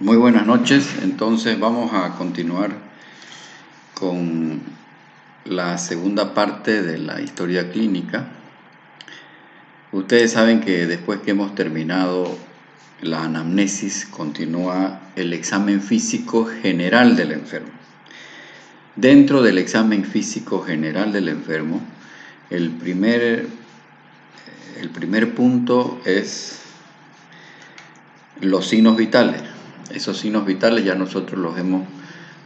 Muy buenas noches, entonces vamos a continuar con la segunda parte de la historia clínica. Ustedes saben que después que hemos terminado la anamnesis, continúa el examen físico general del enfermo. Dentro del examen físico general del enfermo, el primer punto es los signos vitales. Esos signos vitales ya nosotros los hemos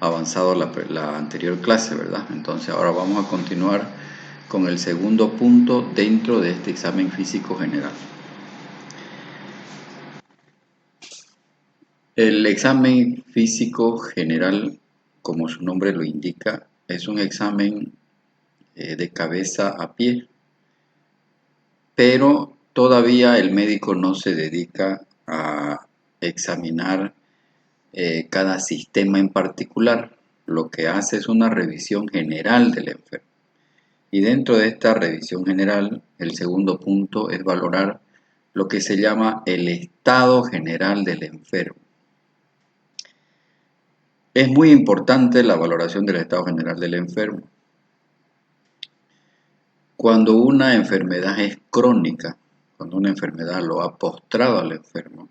avanzado la anterior clase, ¿verdad? Entonces ahora vamos a continuar con el segundo punto dentro de este examen físico general. El examen físico general, como su nombre lo indica, es un examen de cabeza a pie, pero todavía el médico no se dedica a examinar cada sistema en particular. Lo que hace es una revisión general del enfermo. Y dentro de esta revisión general, el segundo punto es valorar lo que se llama el estado general del enfermo. Es muy importante la valoración del estado general del enfermo. Cuando una enfermedad es crónica, cuando una enfermedad lo ha postrado al enfermo,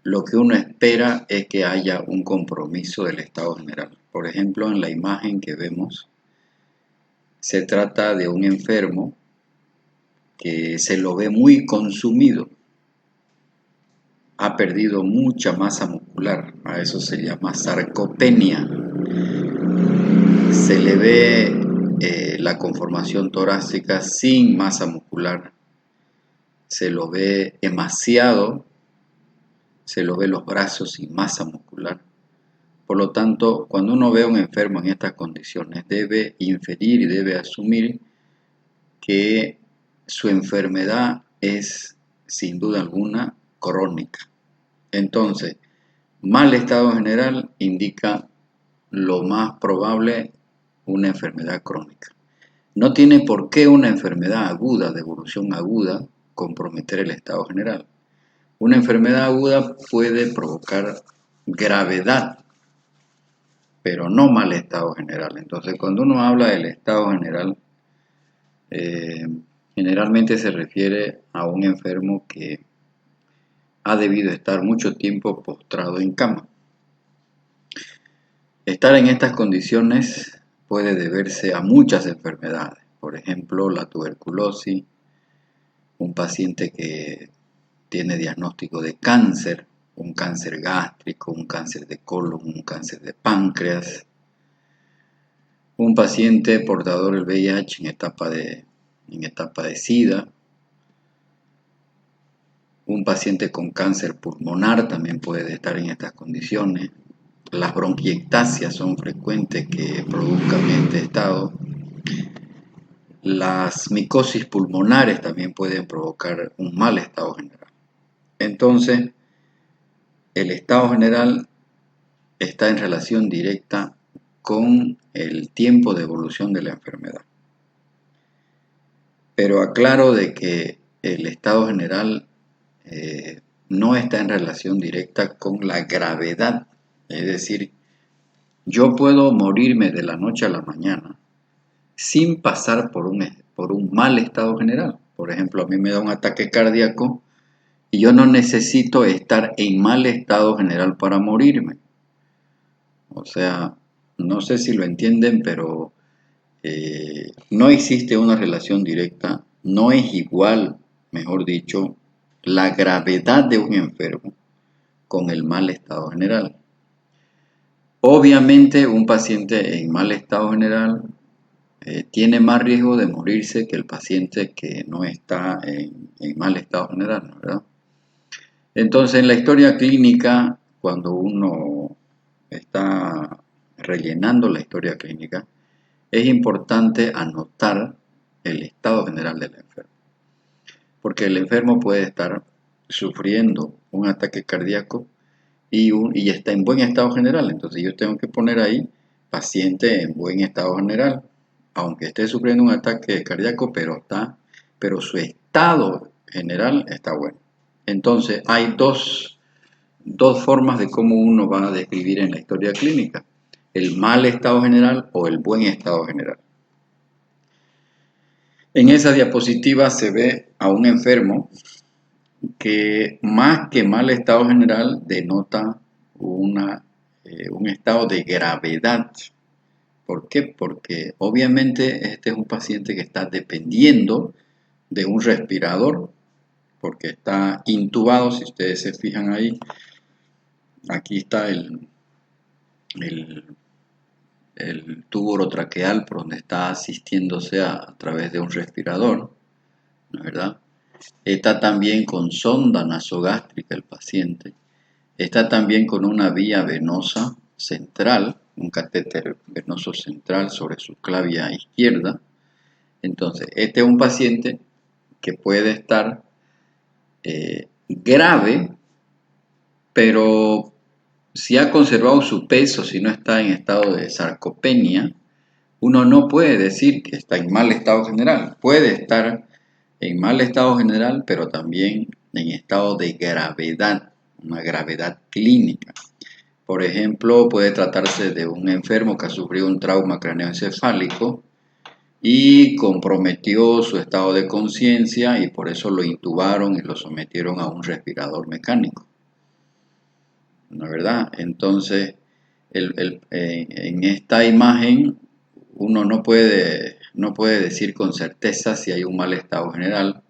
lo que uno espera es que haya un compromiso del estado general. Por ejemplo, en la imagen que vemos, se trata de un enfermo que se lo ve muy consumido. Ha perdido mucha masa muscular, a eso se llama sarcopenia. Se le ve la conformación torácica sin masa muscular. Se lo ve emaciado, se lo ve los brazos sin masa muscular. Por lo tanto, cuando uno ve a un enfermo en estas condiciones, debe inferir y debe asumir que su enfermedad es, sin duda alguna, crónica. Entonces, mal estado general indica lo más probable una enfermedad crónica. No tiene por qué una enfermedad aguda, de evolución aguda, comprometer el estado general. Una enfermedad aguda puede provocar gravedad, pero no mal estado general. Entonces, cuando uno habla del estado general, generalmente se refiere a un enfermo que ha debido estar mucho tiempo postrado en cama. Estar en estas condiciones puede deberse a muchas enfermedades, por ejemplo, la tuberculosis, un paciente que tiene diagnóstico de cáncer, un cáncer gástrico, un cáncer de colon, un cáncer de páncreas, un paciente portador del VIH en etapa de SIDA, un paciente con cáncer pulmonar también puede estar en estas condiciones. Las bronquiectasias son frecuentes que produzcan este estado. Las micosis pulmonares también pueden provocar un mal estado general. Entonces, el estado general está en relación directa con el tiempo de evolución de la enfermedad. Pero aclaro de que el estado general no está en relación directa con la gravedad. Es decir, yo puedo morirme de la noche a la mañana sin pasar por un mal estado general. Por ejemplo, a mí me da un ataque cardíaco y yo no necesito estar en mal estado general para morirme. O sea, no sé si lo entienden, pero no existe una relación directa, no es igual, mejor dicho, la gravedad de un enfermo con el mal estado general. Obviamente, un paciente en mal estado general tiene más riesgo de morirse que el paciente que no está en mal estado general, ¿verdad? Entonces, en la historia clínica, cuando uno está rellenando la historia clínica, es importante anotar el estado general del enfermo, porque el enfermo puede estar sufriendo un ataque cardíaco y está en buen estado general. Entonces yo tengo que poner ahí paciente en buen estado general, aunque esté sufriendo un ataque cardíaco, pero su estado general está bueno. Entonces hay dos dos formas de cómo uno va a describir en la historia clínica: el mal estado general o el buen estado general. En esa diapositiva se ve a un enfermo que, más que mal estado general, denota un estado de gravedad. ¿Por qué? Porque obviamente este es un paciente que está dependiendo de un respirador, porque está intubado. Si ustedes se fijan ahí, aquí está el tubo orotraqueal por donde está asistiéndose a través de un respirador, ¿no es verdad? Está también con sonda nasogástrica el paciente. Está también con una vía venosa central, un catéter venoso central sobre su clavia izquierda. Entonces, este es un paciente que puede estar grave, pero si ha conservado su peso, si no está en estado de sarcopenia, uno no puede decir que está en mal estado general. Puede estar en mal estado general, pero también en estado de gravedad, una gravedad clínica. Por ejemplo, puede tratarse de un enfermo que ha sufrido un trauma craneoencefálico y comprometió su estado de conciencia, y por eso lo intubaron y lo sometieron a un respirador mecánico, ¿no es verdad? Entonces, en esta imagen uno no puede decir con certeza si hay un mal estado general,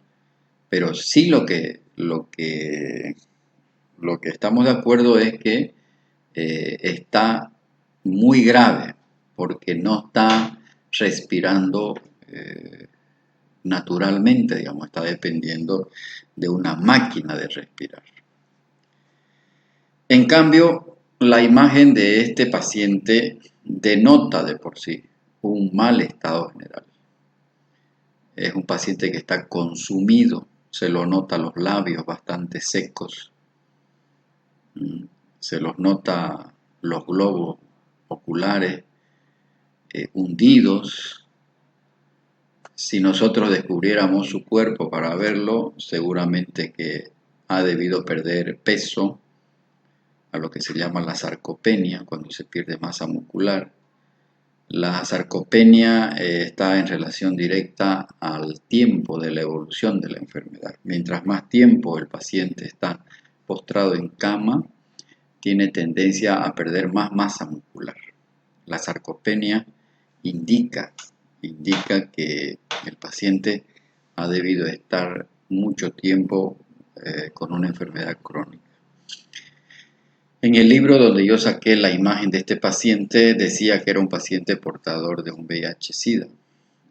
pero sí lo que estamos de acuerdo es que está muy grave, porque no está respirando naturalmente, digamos, está dependiendo de una máquina de respirar. En cambio, la imagen de este paciente denota de por sí un mal estado general. Es un paciente que está consumido, se lo nota los labios bastante secos, se los nota los globos oculares hundidos. Si nosotros descubriéramos su cuerpo para verlo, seguramente que ha debido perder peso, a lo que se llama la sarcopenia, cuando se pierde masa muscular. La sarcopenia está en relación directa al tiempo de la evolución de la enfermedad. Mientras más tiempo el paciente está postrado en cama, tiene tendencia a perder más masa muscular. La sarcopenia indica que el paciente ha debido estar mucho tiempo con una enfermedad crónica. En el libro donde yo saqué la imagen de este paciente, decía que era un paciente portador de un VIH-Sida.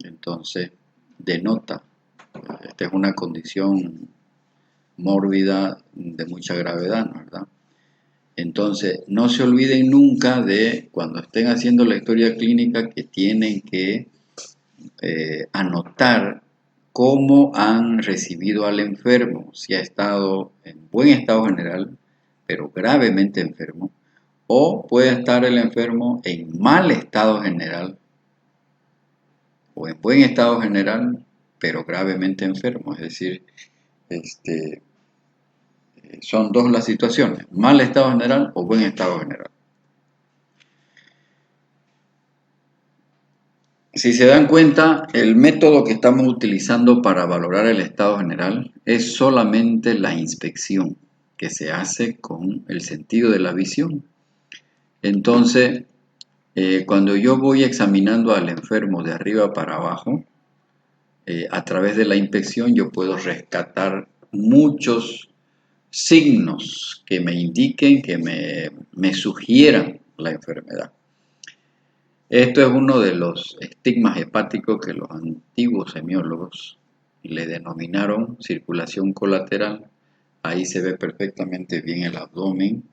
Entonces, denota, esta es una condición mórbida de mucha gravedad, ¿no es verdad? Entonces, no se olviden nunca de, cuando estén haciendo la historia clínica, que tienen que anotar cómo han recibido al enfermo, si ha estado en buen estado general, pero gravemente enfermo, o puede estar el enfermo en mal estado general, o en buen estado general, pero gravemente enfermo. Es decir, son dos las situaciones: mal estado general o buen estado general. Si se dan cuenta, el método que estamos utilizando para valorar el estado general es solamente la inspección que se hace con el sentido de la visión. Entonces, cuando yo voy examinando al enfermo de arriba para abajo, a través de la inspección yo puedo rescatar muchos signos que me indiquen, que me sugieran la enfermedad. Esto es uno de los estigmas hepáticos que los antiguos semiólogos le denominaron circulación colateral. Ahí se ve perfectamente bien el abdomen,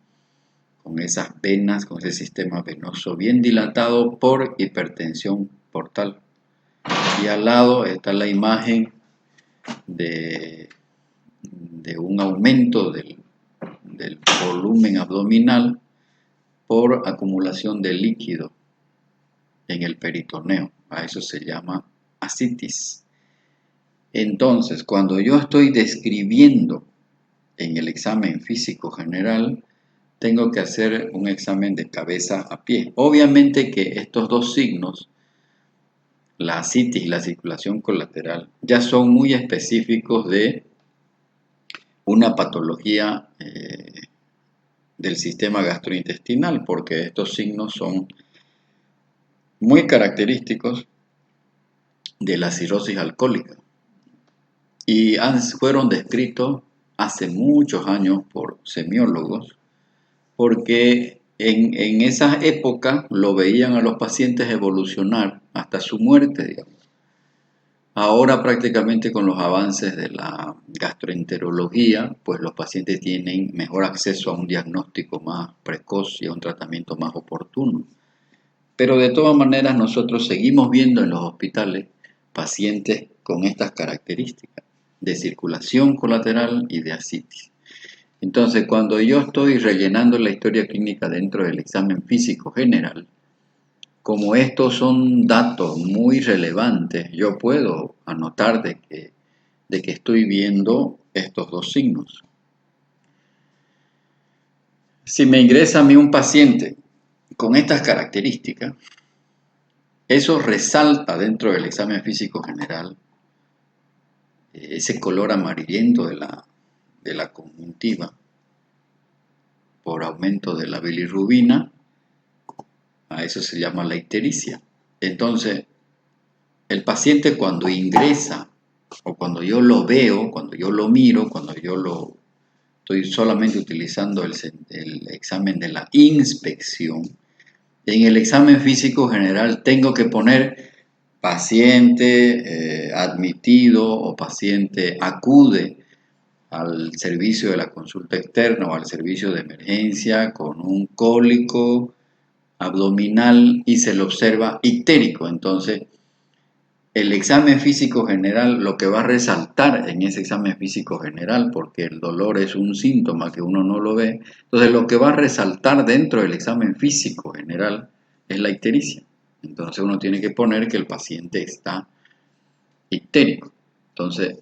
con esas venas, con ese sistema venoso bien dilatado por hipertensión portal. Y al lado está la imagen de un aumento del volumen abdominal por acumulación de líquido en el peritoneo. A eso se llama ascitis. Entonces, cuando yo estoy describiendo en el examen físico general, tengo que hacer un examen de cabeza a pie. Obviamente que estos dos signos, la ascitis y la circulación colateral, ya son muy específicos de una patología del sistema gastrointestinal, porque estos signos son muy característicos de la cirrosis alcohólica y fueron descritos hace muchos años por semiólogos, porque en esas épocas lo veían a los pacientes evolucionar hasta su muerte, digamos. Ahora prácticamente con los avances de la gastroenterología, pues los pacientes tienen mejor acceso a un diagnóstico más precoz y a un tratamiento más oportuno. Pero de todas maneras nosotros seguimos viendo en los hospitales pacientes con estas características de circulación colateral y de ascitis. Entonces, cuando yo estoy rellenando la historia clínica dentro del examen físico general, como estos son datos muy relevantes, yo puedo anotar de que estoy viendo estos dos signos. Si me ingresa a mí un paciente con estas características, eso resalta dentro del examen físico general ese color amarillento de la conjuntiva por aumento de la bilirrubina. A eso se llama la ictericia. Entonces, el paciente cuando ingresa o cuando yo lo veo, cuando yo lo miro, cuando yo lo estoy solamente utilizando el examen de la inspección, en el examen físico general tengo que poner paciente admitido o paciente acude al servicio de la consulta externa o al servicio de emergencia con un cólico abdominal y se lo observa ictérico. Entonces, el examen físico general, lo que va a resaltar en ese examen físico general, porque el dolor es un síntoma que uno no lo ve, entonces lo que va a resaltar dentro del examen físico general es la ictericia. Entonces uno tiene que poner que el paciente está ictérico. Entonces,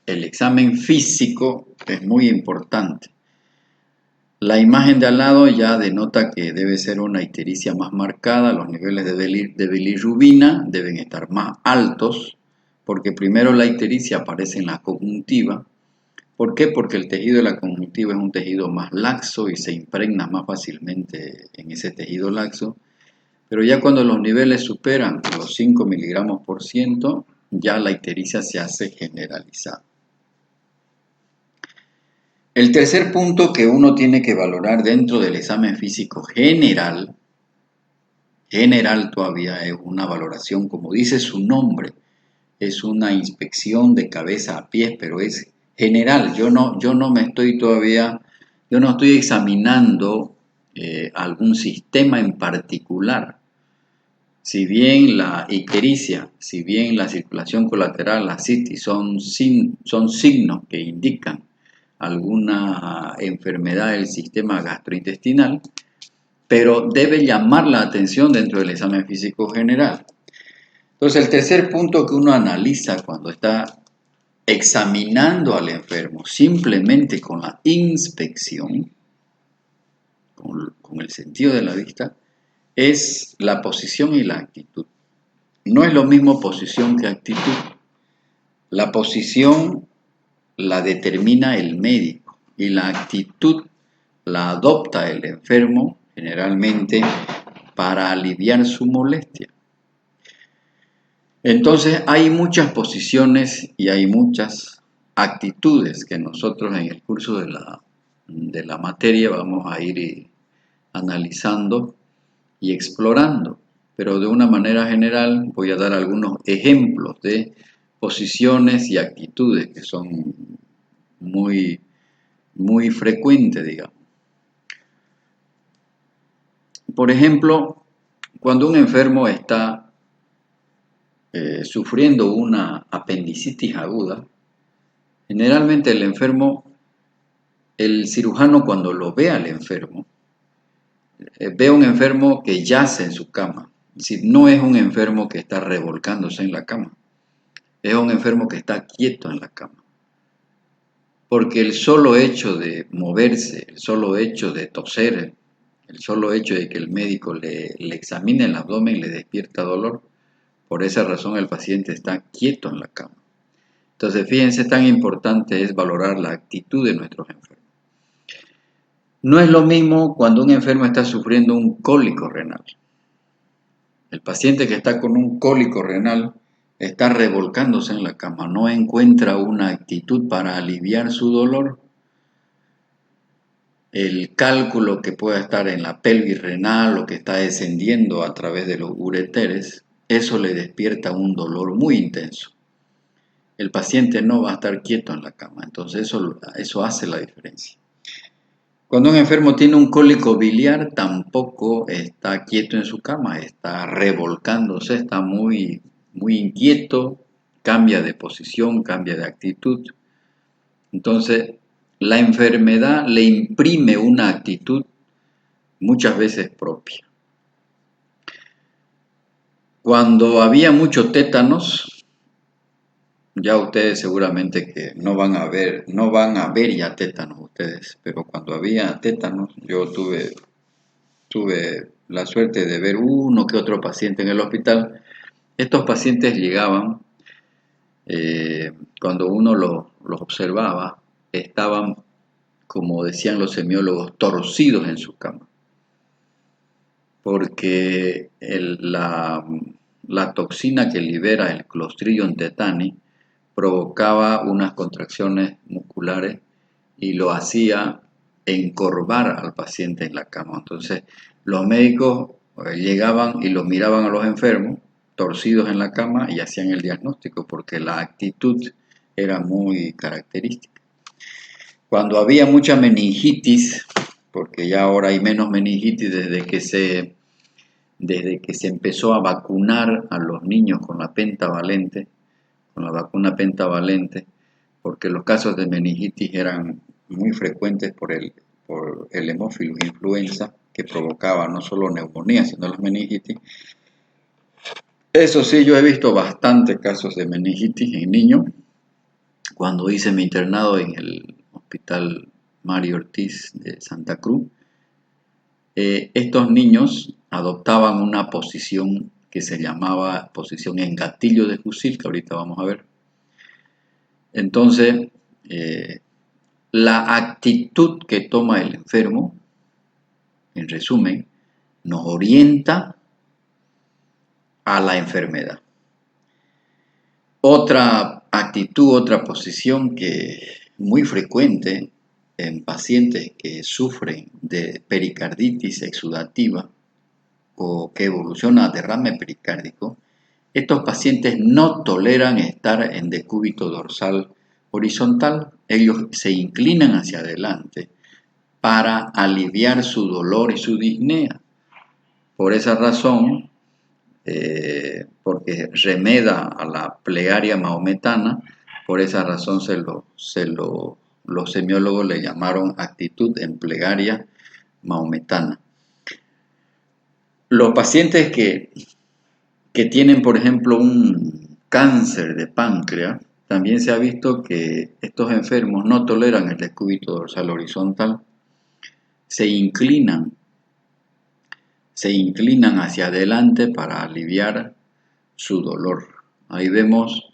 el examen físico es muy importante. La imagen de al lado ya denota que debe ser una ictericia más marcada, los niveles de bilirrubina deben estar más altos, porque primero la ictericia aparece en la conjuntiva. ¿Por qué? Porque el tejido de la conjuntiva es un tejido más laxo y se impregna más fácilmente en ese tejido laxo, pero ya cuando los niveles superan los 5 miligramos por ciento, ya la ictericia se hace generalizada. El tercer punto que uno tiene que valorar dentro del examen físico general todavía es una valoración, como dice su nombre, es una inspección de cabeza a pies, pero es general. Yo no me estoy todavía, yo no estoy examinando algún sistema en particular. Si bien la ictericia, si bien la circulación colateral, la ascitis son signos que indican alguna enfermedad del sistema gastrointestinal, pero debe llamar la atención dentro del examen físico general. Entonces, el tercer punto que uno analiza cuando está examinando al enfermo, simplemente con la inspección, con el sentido de la vista, es la posición y la actitud. No es lo mismo posición que actitud. La posición la determina el médico y la actitud la adopta el enfermo generalmente para aliviar su molestia. Entonces hay muchas posiciones y hay muchas actitudes que nosotros en el curso de la materia vamos a ir analizando y explorando, pero de una manera general voy a dar algunos ejemplos de posiciones y actitudes que son muy, muy frecuentes, digamos. Por ejemplo, cuando un enfermo está sufriendo una apendicitis aguda, generalmente el enfermo, el cirujano cuando lo ve al enfermo, ve a un enfermo que yace en su cama. Es decir, no es un enfermo que está revolcándose en la cama, es un enfermo que está quieto en la cama. porque el solo hecho de moverse, el solo hecho de toser, el solo hecho de que el médico le examine el abdomen le despierta dolor. Por esa razón el paciente está quieto en la cama. Entonces, fíjense, tan importante es valorar la actitud de nuestros enfermos. No es lo mismo cuando un enfermo está sufriendo un cólico renal. El paciente que está con un cólico renal está revolcándose en la cama, no encuentra una actitud para aliviar su dolor. El cálculo que pueda estar en la pelvis renal o que está descendiendo a través de los ureteres, eso le despierta un dolor muy intenso. El paciente no va a estar quieto en la cama, entonces eso hace la diferencia. Cuando un enfermo tiene un cólico biliar, tampoco está quieto en su cama, está revolcándose, está muy inquieto, cambia de posición, cambia de actitud. Entonces, la enfermedad le imprime una actitud muchas veces propia. Cuando había muchos tétanos, ya ustedes seguramente que no van a ver ya tétanos ustedes, pero cuando había tétanos, yo tuve la suerte de ver uno que otro paciente en el hospital. Estos pacientes llegaban, cuando uno los observaba, estaban, como decían los semiólogos, torcidos en su cama, porque la toxina que libera el Clostridium tetani provocaba unas contracciones musculares y lo hacía encorvar al paciente en la cama. Entonces, los médicos llegaban y los miraban a los enfermos torcidos en la cama y hacían el diagnóstico porque la actitud era muy característica. Cuando había mucha meningitis, porque ya ahora hay menos meningitis desde que se empezó a vacunar a los niños con la vacuna pentavalente, porque los casos de meningitis eran muy frecuentes por el Haemophilus influenza, que provocaba no solo neumonía, sino las meningitis. Eso sí, yo he visto bastantes casos de meningitis en niños. Cuando hice mi internado en el Hospital Mario Ortiz de Santa Cruz, estos niños adoptaban una posición que se llamaba posición en gatillo de fusil, que ahorita vamos a ver. Entonces, la actitud que toma el enfermo, en resumen, nos orienta a la enfermedad. Otra actitud, otra posición que es muy frecuente en pacientes que sufren de pericarditis exudativa o que evoluciona a derrame pericárdico, estos pacientes no toleran estar en decúbito dorsal horizontal. Ellos se inclinan hacia adelante para aliviar su dolor y su disnea. Por esa razón, porque remeda a la plegaria mahometana, por esa razón los semiólogos le llamaron actitud en plegaria mahometana. Los pacientes que tienen, por ejemplo, un cáncer de páncreas, también se ha visto que estos enfermos no toleran el decúbito dorsal horizontal, se inclinan hacia adelante para aliviar su dolor. Ahí vemos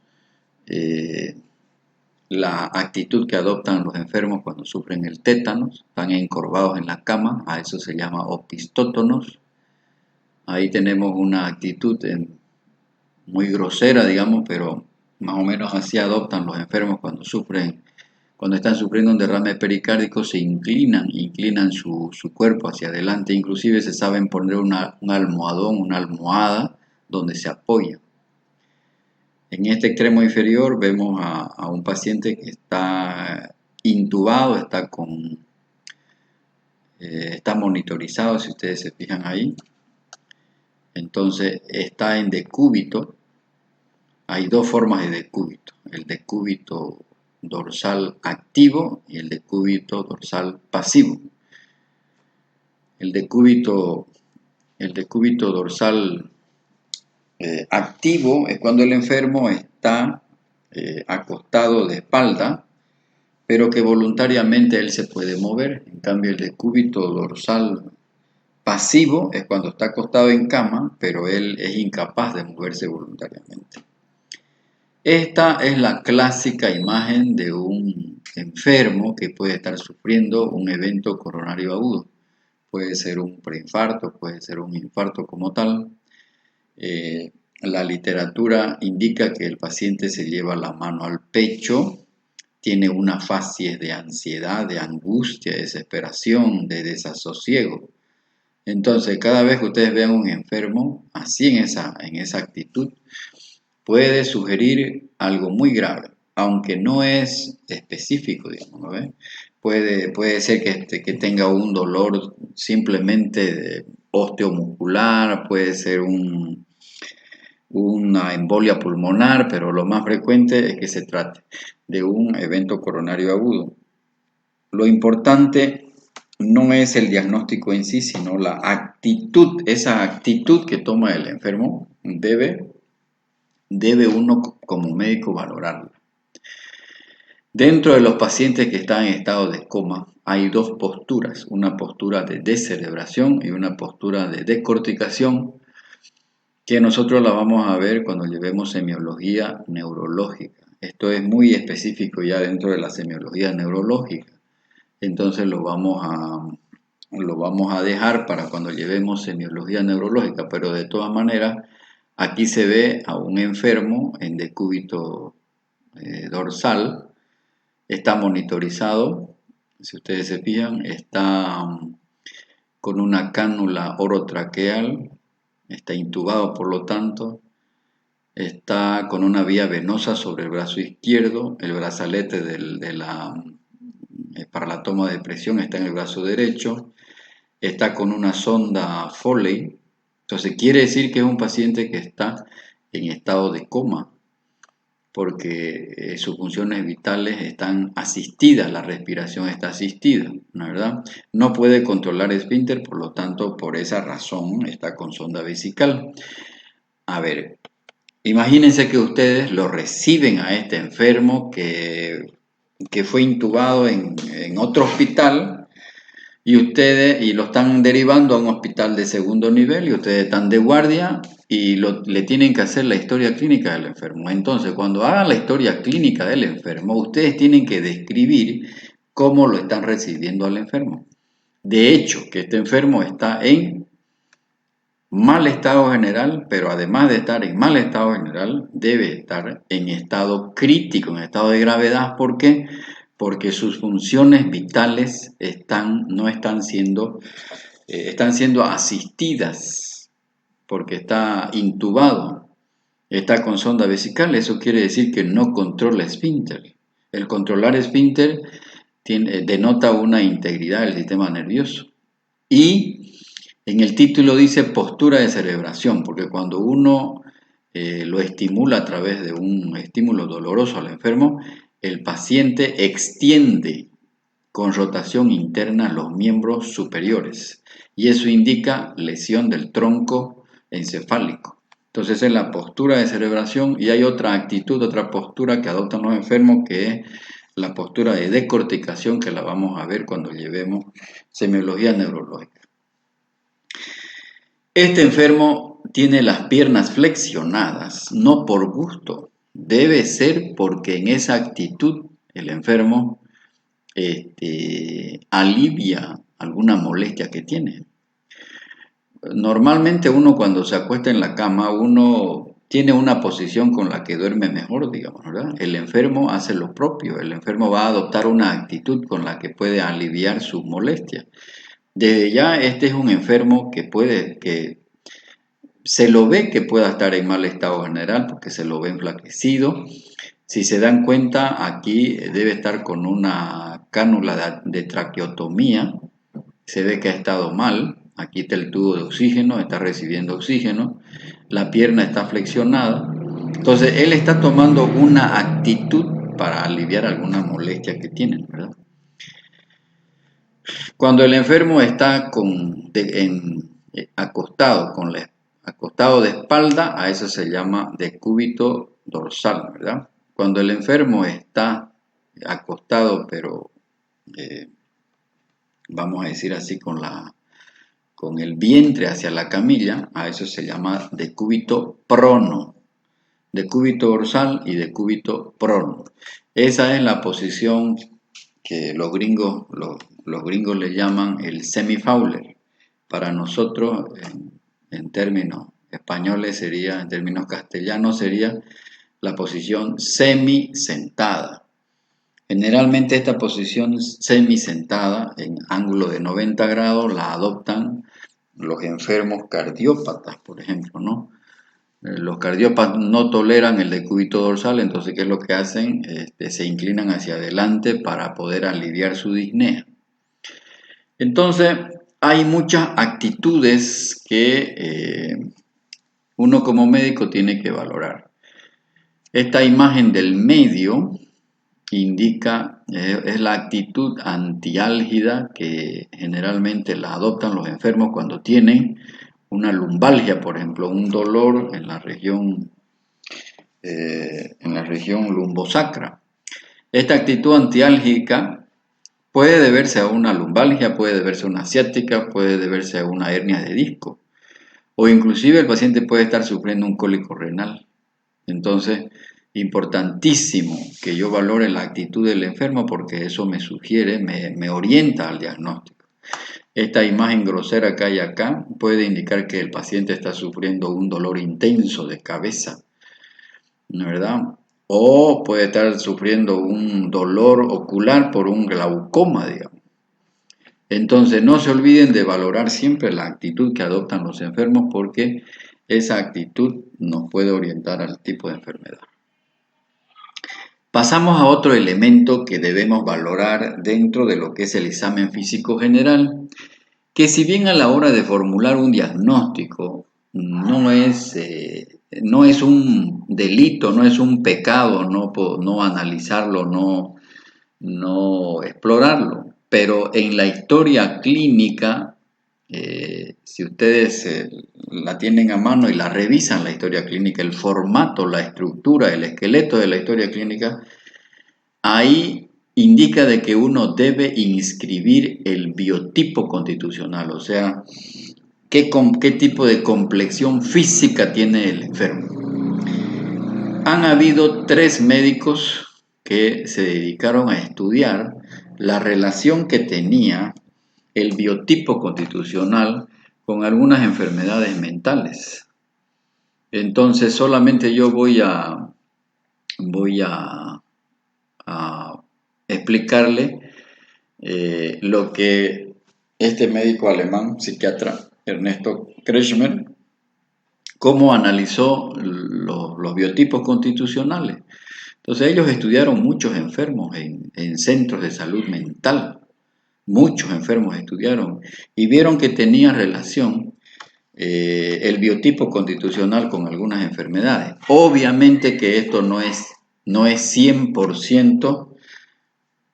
la actitud que adoptan los enfermos cuando sufren el tétanos, están encorvados en la cama, a eso se llama opistótonos. Ahí tenemos una actitud muy grosera, digamos, pero más o menos así adoptan los enfermos cuando están sufriendo un derrame pericárdico, se inclinan su cuerpo hacia adelante, inclusive se saben poner un almohadón, una almohada donde se apoyan. En este extremo inferior vemos a un paciente que está intubado, está monitorizado, si ustedes se fijan ahí. Entonces está en decúbito. Hay dos formas de decúbito, el decúbito dorsal activo y el decúbito dorsal pasivo. El decúbito dorsal activo es cuando el enfermo está acostado de espalda pero que voluntariamente él se puede mover. En cambio, el decúbito dorsal pasivo es cuando está acostado en cama, pero él es incapaz de moverse voluntariamente. Esta es la clásica imagen de un enfermo que puede estar sufriendo un evento coronario agudo. Puede ser un preinfarto, puede ser un infarto como tal. La literatura indica que el paciente se lleva la mano al pecho, tiene una facies de ansiedad, de angustia, de desesperación, de desasosiego. Entonces, cada vez que ustedes vean un enfermo así en esa actitud, puede sugerir algo muy grave, aunque no es específico, digamos, ¿no ve? Puede ser que tenga un dolor simplemente osteomuscular, puede ser una embolia pulmonar, pero lo más frecuente es que se trate de un evento coronario agudo. Lo importante no es el diagnóstico en sí, sino la actitud, esa actitud que toma el enfermo debe uno como médico valorarla. Dentro de los pacientes que están en estado de coma hay dos posturas, una postura de descerebración y una postura de descorticación, que nosotros la vamos a ver cuando llevemos semiología neurológica. Esto es muy específico ya dentro de la semiología neurológica. Entonces lo vamos a dejar para cuando llevemos semiología neurológica, pero de todas maneras, aquí se ve a un enfermo en decúbito dorsal, está monitorizado, si ustedes se fijan, está con una cánula orotraqueal, está intubado por lo tanto, está con una vía venosa sobre el brazo izquierdo, el brazalete para la toma de presión está en el brazo derecho, está con una sonda Foley, entonces quiere decir que es un paciente que está en estado de coma, porque sus funciones vitales están asistidas, la respiración está asistida, ¿no es verdad? No puede controlar esfínter, por lo tanto, por esa razón está con sonda vesical. A ver, imagínense que ustedes lo reciben a este enfermo que fue intubado en otro hospital y lo están derivando a un hospital de segundo nivel y ustedes están de guardia y le tienen que hacer la historia clínica del enfermo. Entonces, cuando hagan la historia clínica del enfermo, ustedes tienen que describir cómo lo están recibiendo al enfermo. De hecho, que este enfermo está en mal estado general, pero además de estar en mal estado general, debe estar en estado crítico, en estado de gravedad. ¿Por qué? Porque sus funciones vitales están siendo asistidas, porque está intubado, está con sonda vesical. Eso quiere decir que no controla esfínter. El controlar esfínter denota una integridad del sistema nervioso. Y en el título dice postura de cerebración, porque cuando uno lo estimula a través de un estímulo doloroso al enfermo, el paciente extiende con rotación interna los miembros superiores y eso indica lesión del tronco encefálico. Entonces es la postura de cerebración y hay otra actitud, otra postura que adoptan los enfermos que es la postura de decorticación, que la vamos a ver cuando llevemos semiología neurológica. Este enfermo tiene las piernas flexionadas, no por gusto, debe ser porque en esa actitud el enfermo alivia alguna molestia que tiene. Normalmente uno cuando se acuesta en la cama, uno tiene una posición con la que duerme mejor, digamos, ¿verdad? El enfermo hace lo propio, el enfermo va a adoptar una actitud con la que puede aliviar su molestia. Desde ya este es un enfermo que se lo ve que pueda estar en mal estado general porque se lo ve enflaquecido. Si se dan cuenta, aquí debe estar con una cánula de traqueotomía, se ve que ha estado mal, aquí está el tubo de oxígeno, está recibiendo oxígeno, la pierna está flexionada, entonces él está tomando una actitud para aliviar alguna molestia que tiene, ¿verdad? Cuando el enfermo está acostado de espalda, a eso se llama decúbito dorsal, ¿verdad? Cuando el enfermo está acostado, pero vamos a decir así, con el vientre hacia la camilla, a eso se llama decúbito prono, decúbito dorsal y decúbito prono. Esa es la posición que los gringos le llaman el semi-Fowler. Para nosotros, en términos españoles sería, en términos castellanos sería la posición semi-sentada. Generalmente esta posición semi-sentada en ángulo de 90 grados la adoptan los enfermos cardiópatas, por ejemplo, ¿no? Los cardiópatas no toleran el decúbito dorsal, entonces ¿qué es lo que hacen? Se inclinan hacia adelante para poder aliviar su disnea. Entonces, hay muchas actitudes que uno como médico tiene que valorar. Esta imagen del medio indica, es la actitud antiálgida que generalmente la adoptan los enfermos cuando tienen una lumbalgia, por ejemplo, un dolor en la región lumbosacra. Esta actitud antiálgica puede deberse a una lumbalgia, puede deberse a una ciática, puede deberse a una hernia de disco, o inclusive el paciente puede estar sufriendo un cólico renal. Entonces, importantísimo que yo valore la actitud del enfermo porque eso me sugiere, me orienta al diagnóstico. Esta imagen grosera que hay acá puede indicar que el paciente está sufriendo un dolor intenso de cabeza, ¿verdad? O puede estar sufriendo un dolor ocular por un glaucoma, digamos. Entonces, no se olviden de valorar siempre la actitud que adoptan los enfermos porque esa actitud nos puede orientar al tipo de enfermedad. Pasamos a otro elemento que debemos valorar dentro de lo que es el examen físico general, que si bien a la hora de formular un diagnóstico no es un delito, no es un pecado no analizarlo, no explorarlo, pero en la historia clínica, si ustedes la tienen a mano y la revisan, la historia clínica, el formato, la estructura, el esqueleto de la historia clínica, ahí indica de que uno debe inscribir el biotipo constitucional, o sea, qué tipo de complexión física tiene el enfermo. Han habido 3 médicos que se dedicaron a estudiar la relación que tenía el biotipo constitucional con algunas enfermedades mentales. Entonces solamente yo voy a explicarle lo que este médico alemán, psiquiatra Ernesto Kretschmer, cómo analizó los biotipos constitucionales. Entonces ellos estudiaron muchos enfermos en centros de salud mental, muchos enfermos estudiaron y vieron que tenía relación el biotipo constitucional con algunas enfermedades. Obviamente que esto no es 100%,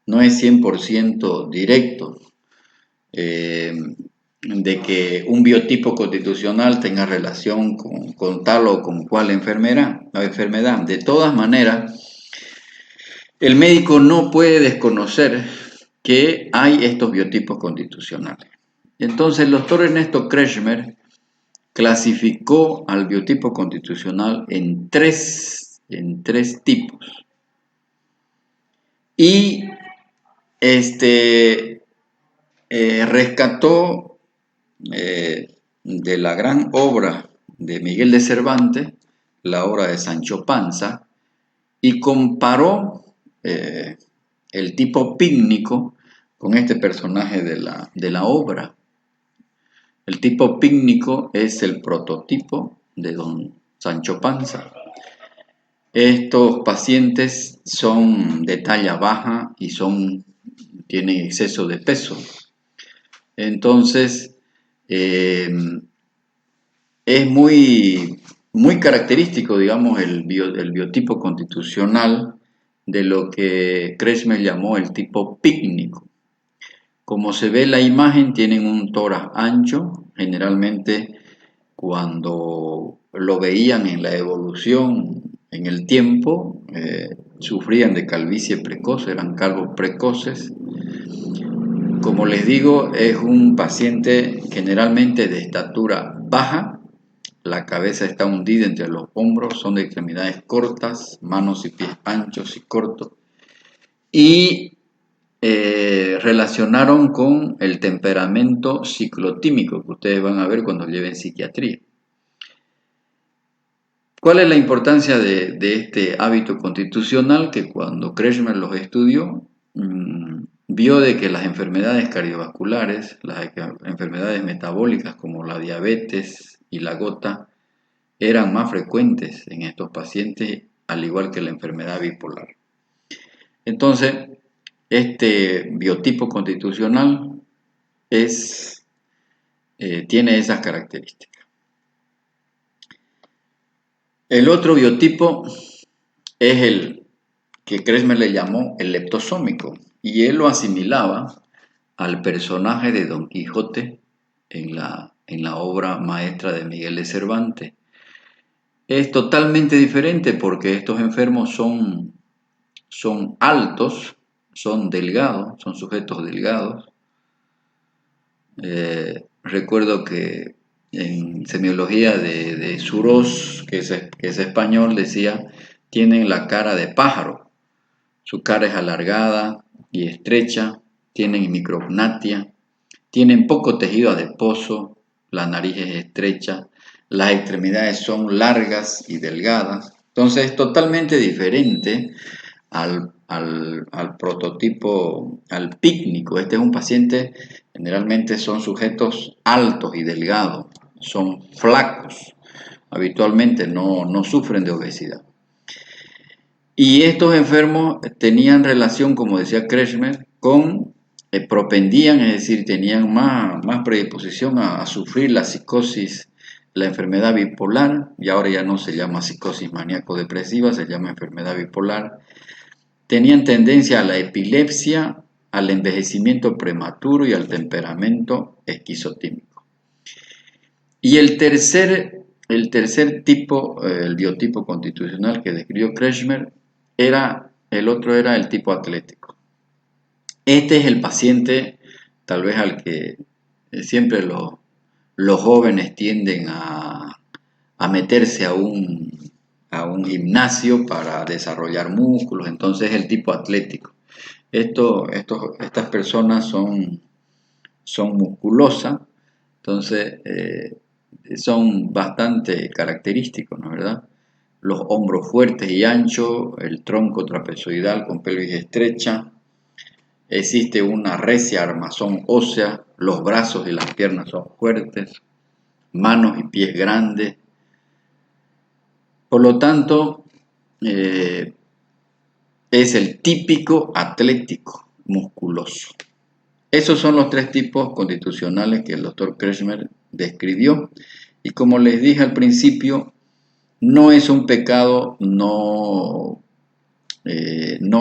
no es 100% directo de que un biotipo constitucional tenga relación con tal o con cual enfermedad. De todas maneras, el médico no puede desconocer que hay estos biotipos constitucionales. Entonces el doctor Ernesto Kretschmer clasificó al biotipo constitucional en tres tipos. Y rescató de la gran obra de Miguel de Cervantes, la obra de Sancho Panza, y comparó el tipo pícnico con este personaje de la obra. El tipo pícnico es el prototipo de don Sancho Panza. Estos pacientes son de talla baja y tienen exceso de peso. Entonces, es muy característico, digamos, el biotipo constitucional de lo que Kretschmer llamó el tipo pícnico. Como se ve en la imagen, tienen un tórax ancho. Generalmente, cuando lo veían en la evolución, en el tiempo, sufrían de calvicie precoz, eran calvos precoces. Como les digo, es un paciente generalmente de estatura baja, la cabeza está hundida entre los hombros, son de extremidades cortas, manos y pies anchos y cortos, y relacionaron con el temperamento ciclotímico que ustedes van a ver cuando lleven psiquiatría. ¿Cuál es la importancia de este hábito constitucional? Que cuando Kretschmer los estudió, vio de que las enfermedades cardiovasculares, las enfermedades metabólicas como la diabetes y la gota, eran más frecuentes en estos pacientes, al igual que la enfermedad bipolar. Entonces, este biotipo constitucional tiene esas características. El otro biotipo es el que Kretschmer le llamó el leptosómico, y él lo asimilaba al personaje de Don Quijote en la obra maestra de Miguel de Cervantes. Es totalmente diferente porque estos enfermos son altos, son delgados, son sujetos delgados. Recuerdo que en semiología de Suros, que es español, decía, tienen la cara de pájaro, su cara es alargada y estrecha, tienen micrognatia, tienen poco tejido adiposo, la nariz es estrecha, las extremidades son largas y delgadas. Entonces es totalmente diferente al prototipo, al pícnico. Este es un paciente, generalmente son sujetos altos y delgados, son flacos, habitualmente no sufren de obesidad. Y estos enfermos tenían relación, como decía Kretschmer, propendían, es decir, tenían más predisposición a sufrir la psicosis, la enfermedad bipolar, y ahora ya no se llama psicosis maníaco-depresiva, se llama enfermedad bipolar. Tenían tendencia a la epilepsia, al envejecimiento prematuro y al temperamento esquizotímico. Y el tercer tipo, el biotipo constitucional que describió Kretschmer, el otro era el tipo atlético. Este es el paciente, tal vez al que siempre los jóvenes tienden a meterse a un gimnasio para desarrollar músculos, entonces el tipo atlético. Estas personas son musculosas, entonces son bastante característicos, ¿no es verdad? Los hombros fuertes y anchos, el tronco trapezoidal con pelvis estrecha, existe una recia armazón ósea, los brazos y las piernas son fuertes, manos y pies grandes. Por lo tanto, es el típico atlético musculoso. Esos son los tres tipos constitucionales que el doctor Kretschmer describió. Y como les dije al principio, no es un pecado no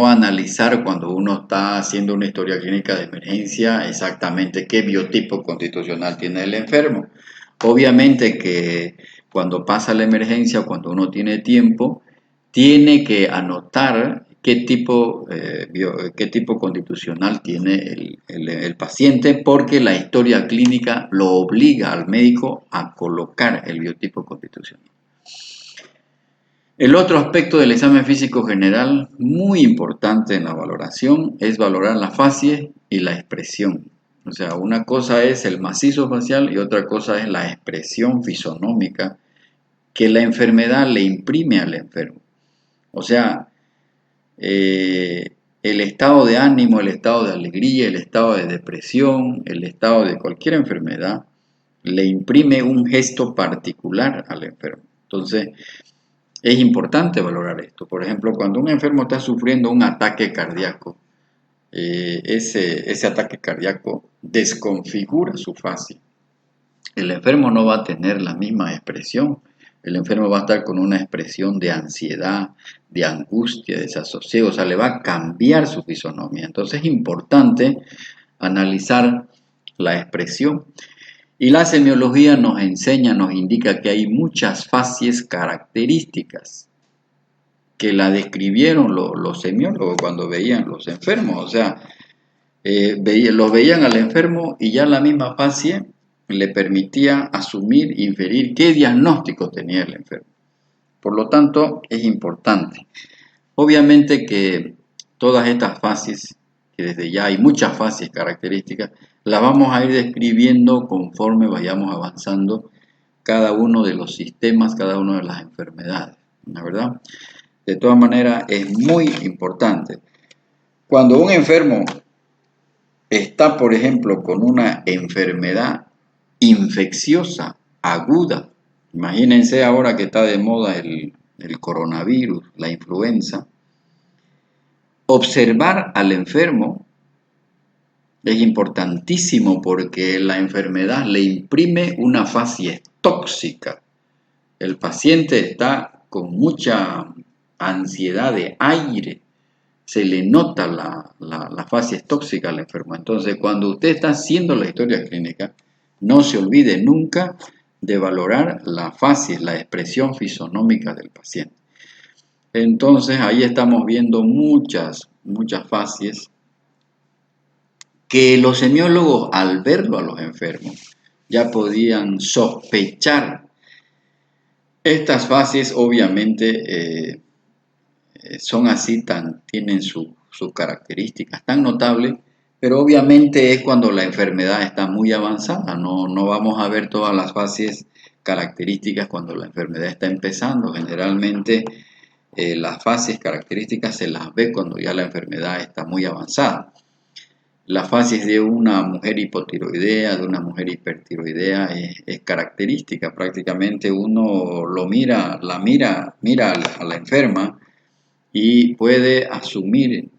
analizar cuando uno está haciendo una historia clínica de emergencia exactamente qué biotipo constitucional tiene el enfermo. Obviamente que cuando pasa la emergencia o cuando uno tiene tiempo, tiene que anotar qué tipo constitucional tiene el paciente, porque la historia clínica lo obliga al médico a colocar el biotipo constitucional. El otro aspecto del examen físico general, muy importante en la valoración, es valorar la facie y la expresión. O sea, una cosa es el macizo facial y otra cosa es la expresión fisonómica que la enfermedad le imprime al enfermo. O sea, el estado de ánimo, el estado de alegría, el estado de depresión, el estado de cualquier enfermedad, le imprime un gesto particular al enfermo. Entonces, es importante valorar esto. Por ejemplo, cuando un enfermo está sufriendo un ataque cardíaco, ese ataque cardíaco desconfigura su facie. El enfermo no va a tener la misma expresión. El enfermo va a estar con una expresión de ansiedad, de angustia, de desasosiego. O sea, le va a cambiar su fisonomía. Entonces es importante analizar la expresión. Y la semiología nos indica que hay muchas facies características. que la describieron los semiólogos cuando veían los enfermos. O sea, los veían al enfermo y ya la misma fascia le permitía asumir, inferir qué diagnóstico tenía el enfermo. Por lo tanto, es importante. Obviamente que todas estas fases, que desde ya hay muchas fases características, las vamos a ir describiendo conforme vayamos avanzando cada uno de los sistemas, cada una de las enfermedades, ¿no es verdad? De todas maneras, es muy importante. Cuando un enfermo está, por ejemplo, con una enfermedad infecciosa, aguda, imagínense ahora que está de moda el coronavirus, la influenza, observar al enfermo es importantísimo porque la enfermedad le imprime una fase tóxica. El paciente está con mucha ansiedad de aire, se le nota la fase tóxica al enfermo. Entonces, cuando usted está haciendo la historia clínica, no se olvide nunca de valorar la fase, la expresión fisonómica del paciente. Entonces, ahí estamos viendo muchas fases que los semiólogos, al verlo a los enfermos, ya podían sospechar. Estas fases, obviamente, son así, tienen sus características tan notables, pero obviamente es cuando la enfermedad está muy avanzada. No vamos a ver todas las fases características cuando la enfermedad está empezando. Generalmente las fases características se las ve cuando ya la enfermedad está muy avanzada. Las fases de una mujer hipotiroidea, de una mujer hipertiroidea es característica. Prácticamente uno la mira a la enferma y puede asumir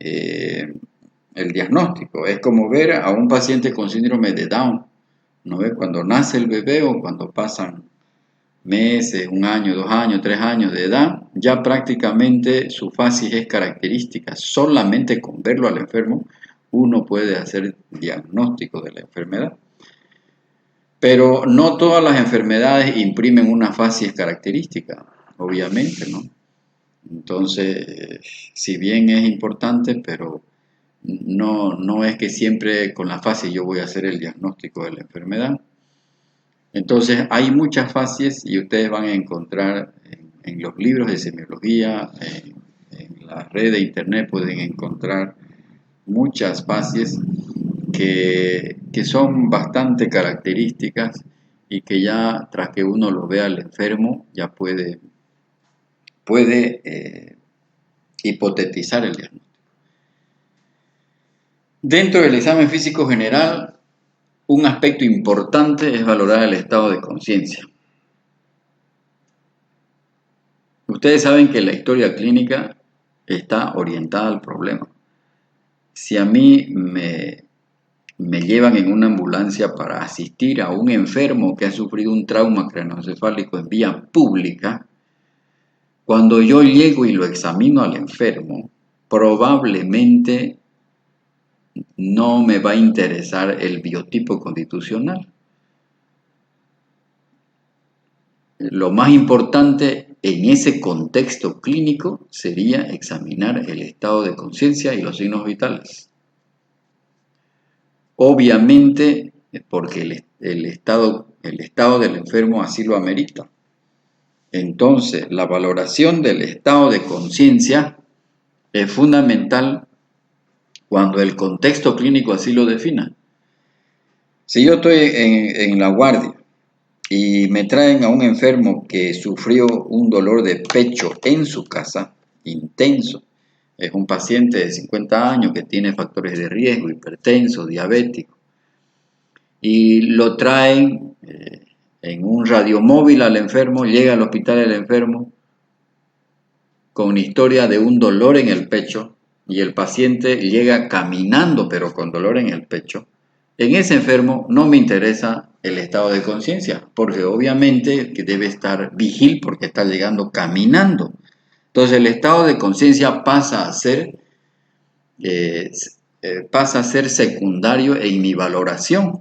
el diagnóstico. Es como ver a un paciente con síndrome de Down, ¿no ve? Cuando nace el bebé o cuando pasan meses, 1 año, 2 años, 3 años de edad, ya prácticamente su fases es característica. Solamente con verlo al enfermo uno puede hacer diagnóstico de la enfermedad. Pero no todas las enfermedades imprimen una fases característica, obviamente, ¿no? Entonces, si bien es importante, pero no es que siempre con la fase yo voy a hacer el diagnóstico de la enfermedad. Entonces, hay muchas fases y ustedes van a encontrar en los libros de semiología, en la red de internet pueden encontrar muchas fases que son bastante características y que ya tras que uno lo vea al enfermo ya puede hipotetizar el diagnóstico. Dentro del examen físico general, un aspecto importante es valorar el estado de conciencia. Ustedes saben que la historia clínica está orientada al problema. Si a mí me llevan en una ambulancia para asistir a un enfermo que ha sufrido un trauma craneoencefálico en vía pública, cuando yo llego y lo examino al enfermo, probablemente no me va a interesar el biotipo constitucional. Lo más importante en ese contexto clínico sería examinar el estado de conciencia y los signos vitales. Obviamente, porque el estado del enfermo así lo amerita. Entonces, la valoración del estado de conciencia es fundamental cuando el contexto clínico así lo defina. Si yo estoy en la guardia y me traen a un enfermo que sufrió un dolor de pecho en su casa, intenso, es un paciente de 50 años que tiene factores de riesgo, hipertenso, diabético, y lo traen en un radiomóvil al enfermo, llega al hospital el enfermo con historia de un dolor en el pecho y el paciente llega caminando pero con dolor en el pecho. En ese enfermo no me interesa el estado de conciencia, porque obviamente que debe estar vigil porque está llegando caminando. Entonces el estado de conciencia pasa a ser secundario en mi valoración.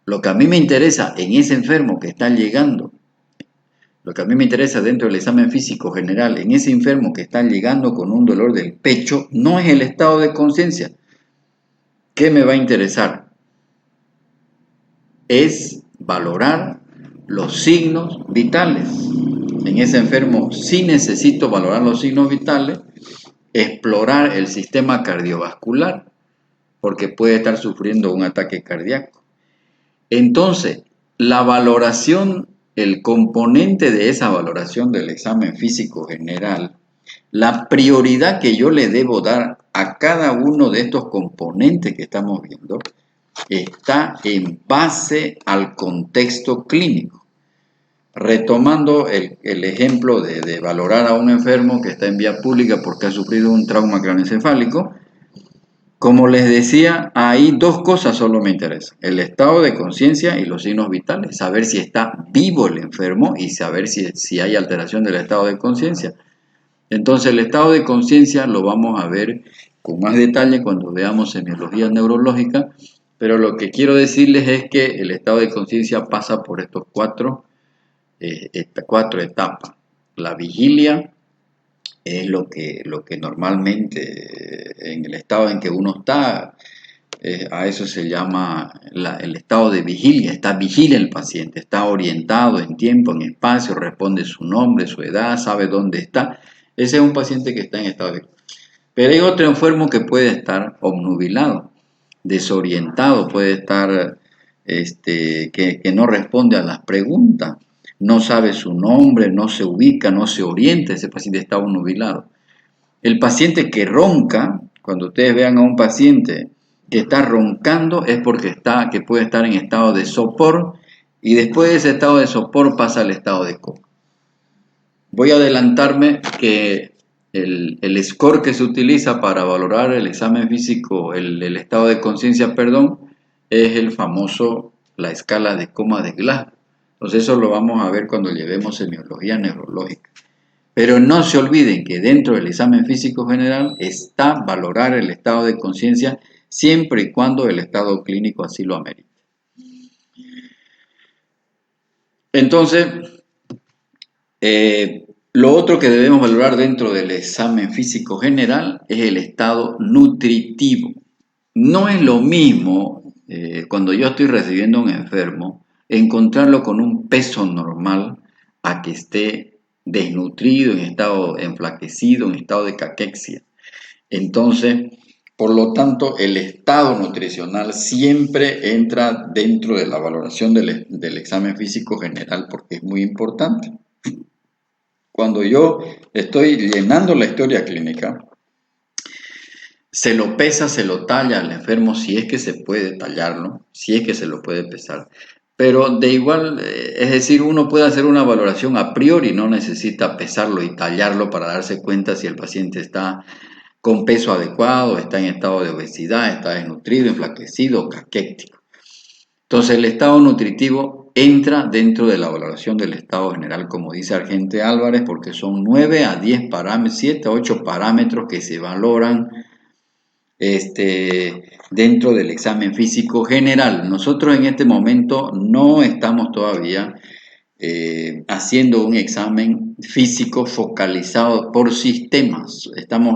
Lo que a mí me interesa en ese enfermo que está llegando Lo que a mí me interesa dentro del examen físico general, en ese enfermo que está llegando con un dolor del pecho, no es el estado de conciencia. ¿Qué me va a interesar? Es valorar los signos vitales. En ese enfermo sí necesito valorar los signos vitales, explorar el sistema cardiovascular, porque puede estar sufriendo un ataque cardíaco. Entonces, la valoración, el componente de esa valoración del examen físico general, la prioridad que yo le debo dar a cada uno de estos componentes que estamos viendo, está en base al contexto clínico. Retomando el ejemplo de valorar a un enfermo que está en vía pública porque ha sufrido un trauma craneoencefálico, como les decía, ahí dos cosas solo me interesan: el estado de conciencia y los signos vitales, saber si está vivo el enfermo y saber si hay alteración del estado de conciencia. Entonces el estado de conciencia lo vamos a ver con más detalle cuando veamos semiología neurológica, pero lo que quiero decirles es que el estado de conciencia pasa por estos cuatro etapas. La vigilia es lo que normalmente en el estado en que uno está, a eso se llama el estado de vigilia. Está vigila el paciente, está orientado en tiempo, en espacio, responde su nombre, su edad, sabe dónde está. Ese es un paciente que está en estado de vigilia. Pero hay otro enfermo que puede estar obnubilado, desorientado, puede estar que no responde a las preguntas, no sabe su nombre, no se ubica, no se orienta. Ese paciente está obnubilado. El paciente que ronca, cuando ustedes vean a un paciente que está roncando, es porque que puede estar en estado de sopor, y después de ese estado de sopor pasa al estado de coma. Voy a adelantarme que el score que se utiliza para valorar el examen físico, el estado de conciencia, es el famoso, la escala de coma de Glasgow. Entonces eso lo vamos a ver cuando llevemos semiología neurológica. Pero no se olviden que dentro del examen físico general está valorar el estado de conciencia siempre y cuando el estado clínico así lo amerite. Entonces, lo otro que debemos valorar dentro del examen físico general es el estado nutritivo. No es lo mismo cuando yo estoy recibiendo a un enfermo, encontrarlo con un peso normal a que esté desnutrido, en estado enflaquecido, en estado de caquexia. Entonces, por lo tanto, el estado nutricional siempre entra dentro de la valoración del examen físico general, porque es muy importante. Cuando yo estoy llenando la historia clínica, se lo pesa, se lo talla al enfermo, si es que se puede tallarlo, si es que se lo puede pesar. Pero de igual, es decir, uno puede hacer una valoración a priori, no necesita pesarlo y tallarlo para darse cuenta si el paciente está con peso adecuado, está en estado de obesidad, está desnutrido, enflaquecido, caquéctico. Entonces el estado nutritivo entra dentro de la valoración del estado general, como dice Argente Álvarez, porque son 9 a 10 parámetros, 7 a 8 parámetros que se valoran dentro del examen físico general. Nosotros en este momento no estamos todavía haciendo un examen físico focalizado por sistemas. Estamos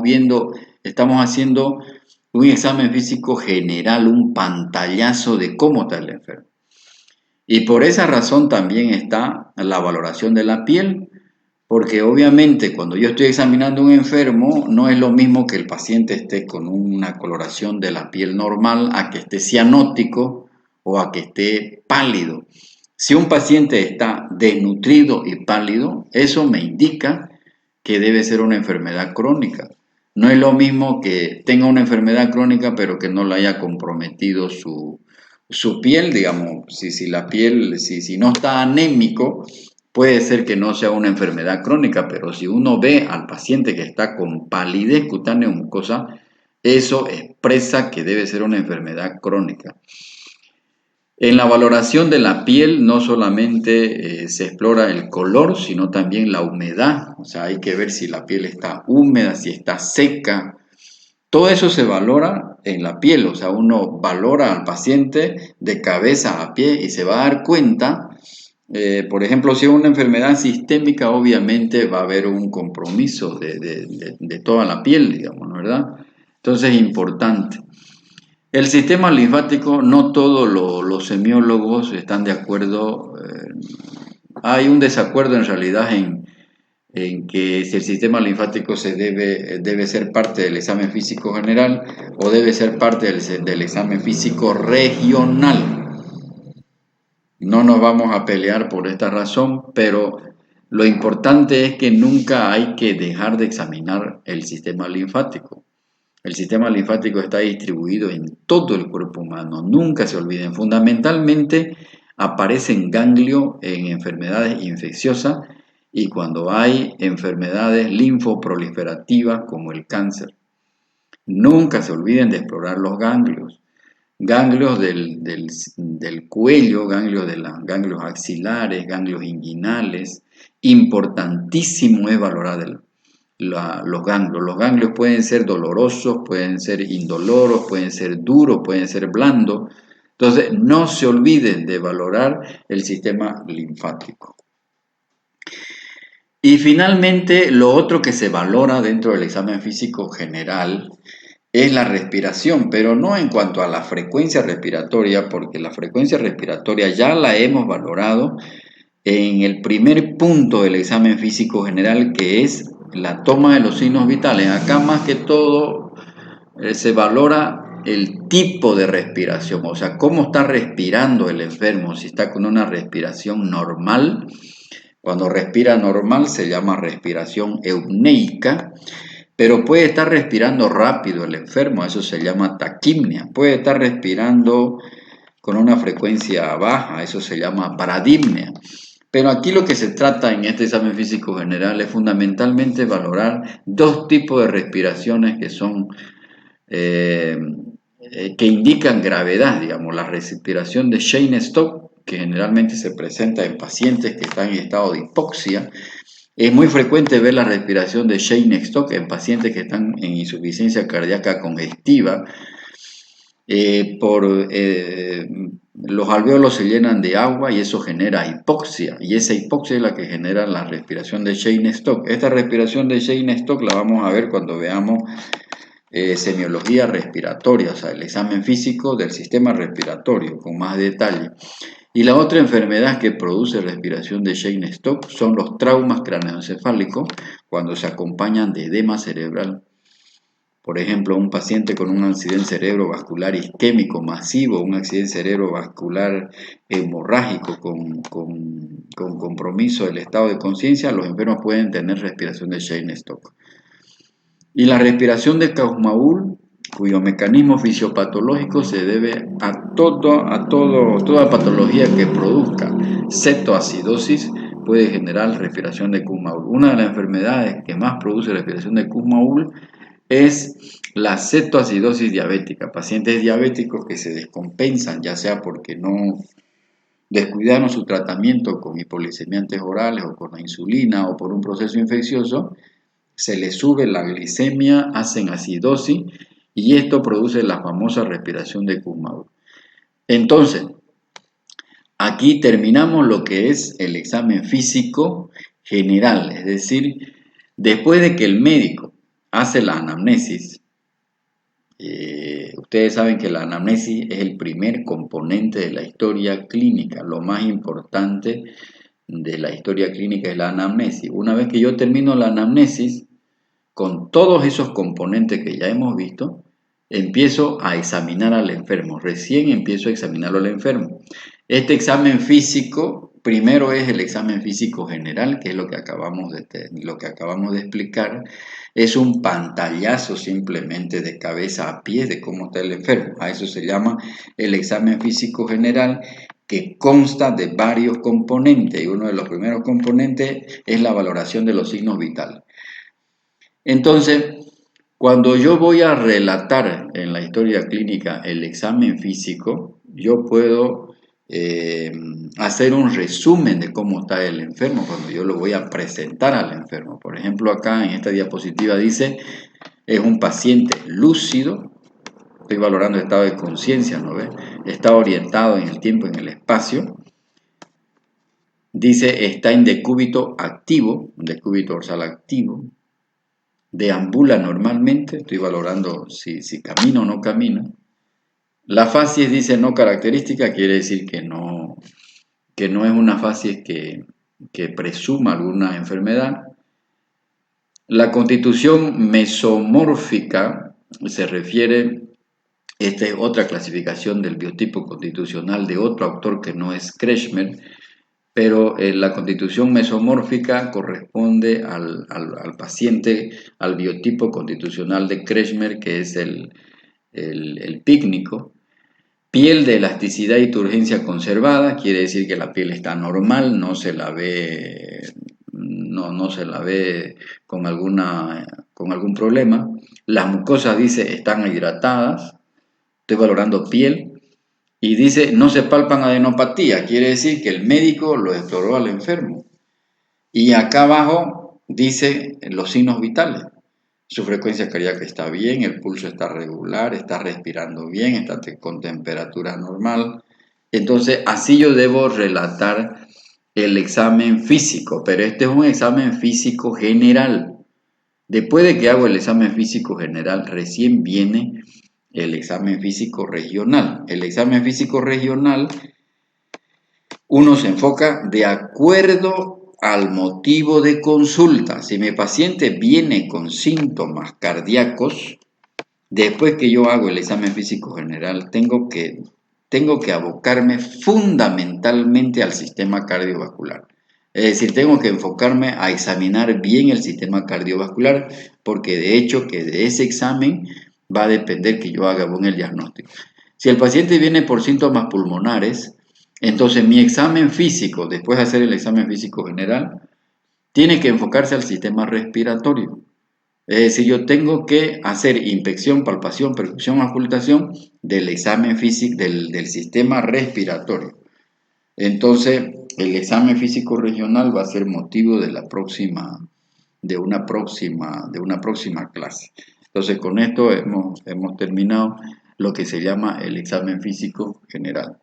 haciendo un examen físico general, un pantallazo de cómo está el enfermo. Y por esa razón también está la valoración de la piel, porque obviamente cuando yo estoy examinando a un enfermo, no es lo mismo que el paciente esté con una coloración de la piel normal a que esté cianótico o a que esté pálido. Si un paciente está desnutrido y pálido, eso me indica que debe ser una enfermedad crónica. No es lo mismo que tenga una enfermedad crónica pero que no le haya comprometido su piel, digamos. Si no está anémico, puede ser que no sea una enfermedad crónica, pero si uno ve al paciente que está con palidez cutánea mucosa, eso expresa que debe ser una enfermedad crónica. En la valoración de la piel no solamente se explora el color, sino también la humedad. O sea, hay que ver si la piel está húmeda, si está seca. Todo eso se valora en la piel. O sea, uno valora al paciente de cabeza a pie y se va a dar cuenta Por ejemplo, si es una enfermedad sistémica, obviamente va a haber un compromiso de toda la piel, digamos, ¿verdad? Entonces es importante. El sistema linfático, no todos los semiólogos están de acuerdo. Hay un desacuerdo en realidad en que si el sistema linfático debe ser parte del examen físico general o debe ser parte del examen físico regional. No nos vamos a pelear por esta razón, pero lo importante es que nunca hay que dejar de examinar el sistema linfático. El sistema linfático está distribuido en todo el cuerpo humano, nunca se olviden. Fundamentalmente aparecen ganglios en enfermedades infecciosas y cuando hay enfermedades linfoproliferativas como el cáncer. Nunca se olviden de explorar los ganglios. Ganglios del cuello, ganglios axilares, ganglios inguinales. Importantísimo es valorar los ganglios. Los ganglios pueden ser dolorosos, pueden ser indoloros, pueden ser duros, pueden ser blandos. Entonces, no se olviden de valorar el sistema linfático. Y finalmente, lo otro que se valora dentro del examen físico general es la respiración, pero no en cuanto a la frecuencia respiratoria, porque la frecuencia respiratoria ya la hemos valorado en el primer punto del examen físico general, que es la toma de los signos vitales. Acá más que todo se valora el tipo de respiración, o sea, cómo está respirando el enfermo, si está con una respiración normal. Cuando respira normal se llama respiración eupneica, pero puede estar respirando rápido el enfermo, eso se llama taquimnia. Puede estar respirando con una frecuencia baja, eso se llama bradimnia. Pero aquí lo que se trata en este examen físico general es fundamentalmente valorar dos tipos de respiraciones que son que indican gravedad, digamos, la respiración de Cheyne-Stokes, que generalmente se presenta en pacientes que están en estado de hipoxia. Es muy frecuente ver la respiración de Cheyne-Stokes en pacientes que están en insuficiencia cardíaca congestiva. Los alvéolos se llenan de agua y eso genera hipoxia, y esa hipoxia es la que genera la respiración de Cheyne-Stokes. Esta respiración de Cheyne-Stokes la vamos a ver cuando veamos semiología respiratoria, o sea, el examen físico del sistema respiratorio con más detalle. Y la otra enfermedad que produce respiración de Cheyne-Stokes son los traumas craneoencefálicos cuando se acompañan de edema cerebral. Por ejemplo, un paciente con un accidente cerebrovascular isquémico masivo, un accidente cerebrovascular hemorrágico con compromiso del estado de conciencia, los enfermos pueden tener respiración de Cheyne-Stokes. Y la respiración de Kussmaul, cuyo mecanismo fisiopatológico se debe a toda patología que produzca cetoacidosis, puede generar respiración de Kussmaul. Una de las enfermedades que más produce respiración de Kussmaul es la cetoacidosis diabética. Pacientes diabéticos que se descompensan, ya sea porque no descuidaron su tratamiento con hipoglicemiantes orales o con la insulina o por un proceso infeccioso, se les sube la glicemia, hacen acidosis y esto produce la famosa respiración de Kussmaul. Entonces, aquí terminamos lo que es el examen físico general, es decir, después de que el médico hace la anamnesis, ustedes saben que la anamnesis es el primer componente de la historia clínica, lo más importante de la historia clínica es la anamnesis. Una vez que yo termino la anamnesis, con todos esos componentes que ya hemos visto, empiezo a examinar al enfermo. Recién empiezo a examinarlo al enfermo. Este examen físico, primero es el examen físico general, que es lo que acabamos de explicar. Es un pantallazo simplemente de cabeza a pie de cómo está el enfermo. A eso se llama el examen físico general, que consta de varios componentes. Y uno de los primeros componentes es la valoración de los signos vitales. Entonces, cuando yo voy a relatar en la historia clínica el examen físico, yo puedo hacer un resumen de cómo está el enfermo cuando yo lo voy a presentar al enfermo. Por ejemplo, acá en esta diapositiva dice, es un paciente lúcido, estoy valorando el estado de conciencia, ¿no ve? Está orientado en el tiempo y en el espacio. Dice, está en decúbito activo, decúbito dorsal activo, deambula normalmente, estoy valorando si camina o no camina. La facies dice no característica, quiere decir que no es una facies que presuma alguna enfermedad. La constitución mesomórfica se refiere, esta es otra clasificación del biotipo constitucional de otro autor que no es Kretschmer, pero la constitución mesomórfica corresponde al paciente, al biotipo constitucional de Kretschmer, que es el pícnico. Piel de elasticidad y turgencia conservada, quiere decir que la piel está normal, no se la ve con algún problema. Las mucosas, dice, están hidratadas. Estoy valorando piel. Y dice, no se palpan adenopatía, quiere decir que el médico lo exploró al enfermo. Y acá abajo dice los signos vitales. Su frecuencia cardíaca está bien, el pulso está regular, está respirando bien, está con temperatura normal. Entonces, así yo debo relatar el examen físico, pero este es un examen físico general. Después de que hago el examen físico general, recién viene el examen físico regional. El examen físico regional, uno se enfoca de acuerdo al motivo de consulta. Si mi paciente viene con síntomas cardíacos, después que yo hago el examen físico general, tengo que abocarme fundamentalmente al sistema cardiovascular. Es decir, tengo que enfocarme a examinar bien el sistema cardiovascular, porque de hecho que de ese examen va a depender que yo haga bien el diagnóstico. Si el paciente viene por síntomas pulmonares, entonces mi examen físico, después de hacer el examen físico general, tiene que enfocarse al sistema respiratorio. Es decir, yo tengo que hacer inspección, palpación, percusión, auscultación del examen físico del sistema respiratorio. Entonces, el examen físico regional va a ser motivo de una próxima clase. Entonces, con esto hemos terminado lo que se llama el examen físico general.